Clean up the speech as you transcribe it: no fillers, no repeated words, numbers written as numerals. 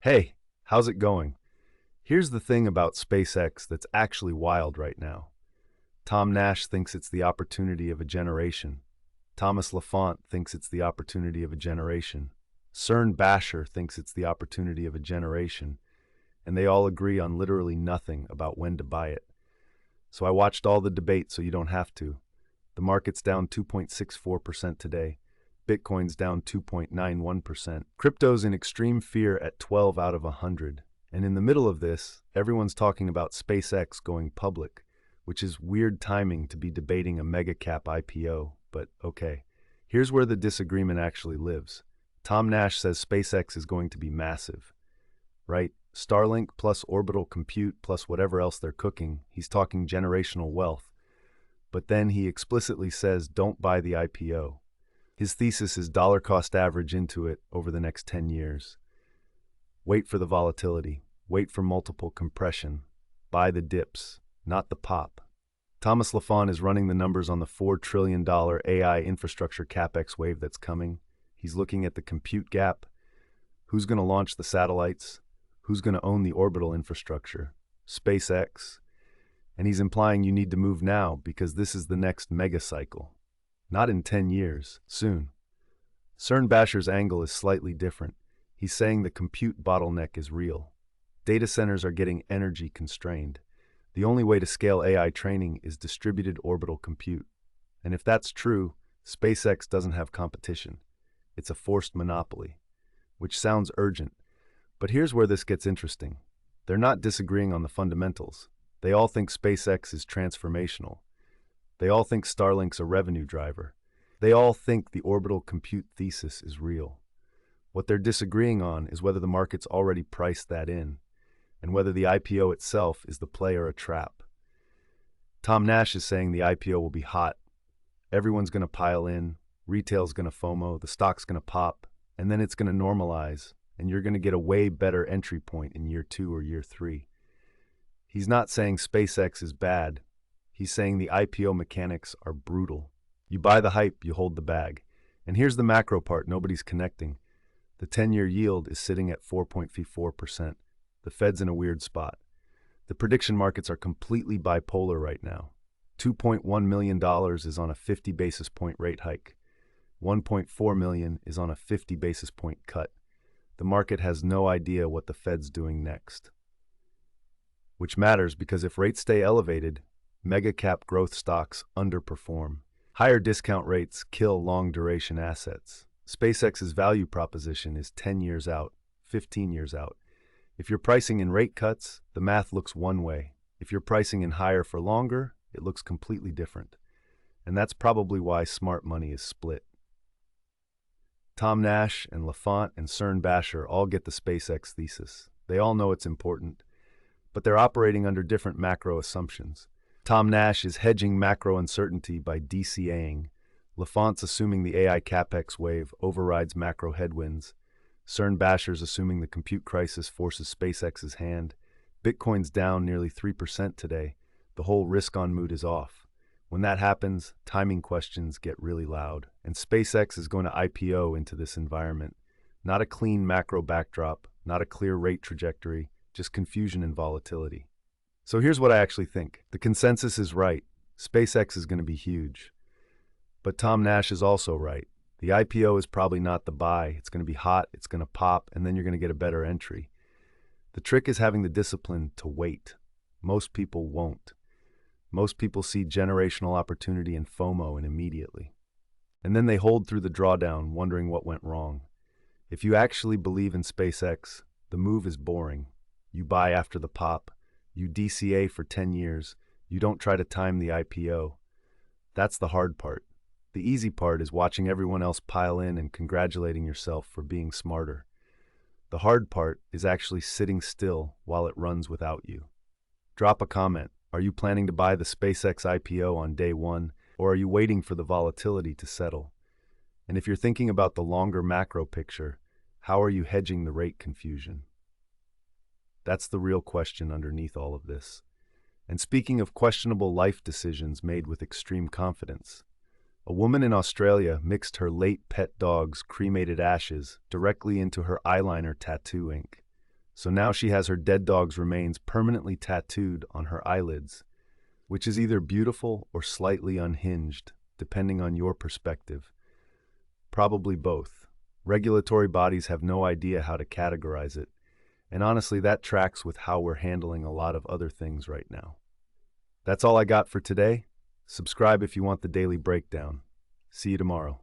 Hey, how's it going? Here's the thing about SpaceX that's actually wild right now. Tom Nash thinks it's the opportunity of a generation. Thomas Laffont thinks it's the opportunity of a generation. CERN Basher thinks it's the opportunity of a generation. And they all agree on literally nothing about when to buy it. So I watched all the debate so you don't have to. The market's down 2.64% today. Bitcoin's down 2.91%. Crypto's in extreme fear at 12 out of 100. And in the middle of this, everyone's talking about SpaceX going public, which is weird timing to be debating a mega cap IPO, but okay. Here's where the disagreement actually lives. Tom Nash says SpaceX is going to be massive, right? Starlink plus orbital compute plus whatever else they're cooking, he's talking generational wealth. But then he explicitly says don't buy the IPO. His thesis is dollar cost average into it over the next 10 years. Wait for the volatility. Wait for multiple compression. Buy the dips, not the pop. Thomas Laffont is running the numbers on the $4 trillion AI infrastructure capex wave that's coming. He's looking at the compute gap. Who's going to launch the satellites? Who's going to own the orbital infrastructure? SpaceX. And he's implying you need to move now because this is the next mega cycle. Not in 10 years, soon. CERN Basher's angle is slightly different. He's saying the compute bottleneck is real. Data centers are getting energy constrained. The only way to scale AI training is distributed orbital compute. And if that's true, SpaceX doesn't have competition. It's a forced monopoly, which sounds urgent. But here's where this gets interesting. They're not disagreeing on the fundamentals. They all think SpaceX is transformational. They all think Starlink's a revenue driver. They all think the orbital compute thesis is real. What they're disagreeing on is whether the market's already priced that in, and whether the IPO itself is the play or a trap. Tom Nash is saying the IPO will be hot. Everyone's going to pile in, retail's going to FOMO, the stock's going to pop, and then it's going to normalize, and you're going to get a way better entry point in year 2 or year 3. He's not saying SpaceX is bad. He's saying the IPO mechanics are brutal. You buy the hype, you hold the bag. And here's the macro part nobody's connecting. The 10-year yield is sitting at 4.54%. The Fed's in a weird spot. The prediction markets are completely bipolar right now. $2.1 million is on a 50 basis point rate hike. 1.4 million is on a 50 basis point cut. The market has no idea what the Fed's doing next. Which matters because if rates stay elevated, mega cap growth stocks underperform. Higher discount rates kill long-duration assets. SpaceX's value proposition is 10 years out, 15 years out. If you're pricing in rate cuts, the math looks one way. If you're pricing in higher for longer, it looks completely different. And that's probably why smart money is split. Tom Nash and Laffont and CERN Basher all get the SpaceX thesis. They all know it's important, but they're operating under different macro assumptions. Tom Nash is hedging macro uncertainty by DCAing. Laffont's assuming the AI capex wave overrides macro headwinds. CERN Basher's assuming the compute crisis forces SpaceX's hand. Bitcoin's down nearly 3% today. The whole risk-on mood is off. When that happens, timing questions get really loud. And SpaceX is going to IPO into this environment. Not a clean macro backdrop, not a clear rate trajectory, just confusion and volatility. So here's what I actually think. The consensus is right. SpaceX is going to be huge. But Tom Nash is also right. The IPO is probably not the buy. It's going to be hot, it's going to pop, and then you're going to get a better entry. The trick is having the discipline to wait. Most people won't. Most people see generational opportunity and FOMO and immediately. And then they hold through the drawdown, wondering what went wrong. If you actually believe in SpaceX, the move is boring. You buy after the pop. You DCA for 10 years. You don't try to time the IPO. That's the hard part. The easy part is watching everyone else pile in and congratulating yourself for being smarter. The hard part is actually sitting still while it runs without you. Drop a comment. Are you planning to buy the SpaceX IPO on day 1, or are you waiting for the volatility to settle? And if you're thinking about the longer macro picture, how are you hedging the rate confusion? That's the real question underneath all of this. And speaking of questionable life decisions made with extreme confidence, a woman in Australia mixed her late pet dog's cremated ashes directly into her eyeliner tattoo ink. So now she has her dead dog's remains permanently tattooed on her eyelids, which is either beautiful or slightly unhinged, depending on your perspective. Probably both. Regulatory bodies have no idea how to categorize it, and honestly, that tracks with how we're handling a lot of other things right now. That's all I got for today. Subscribe if you want the daily breakdown. See you tomorrow.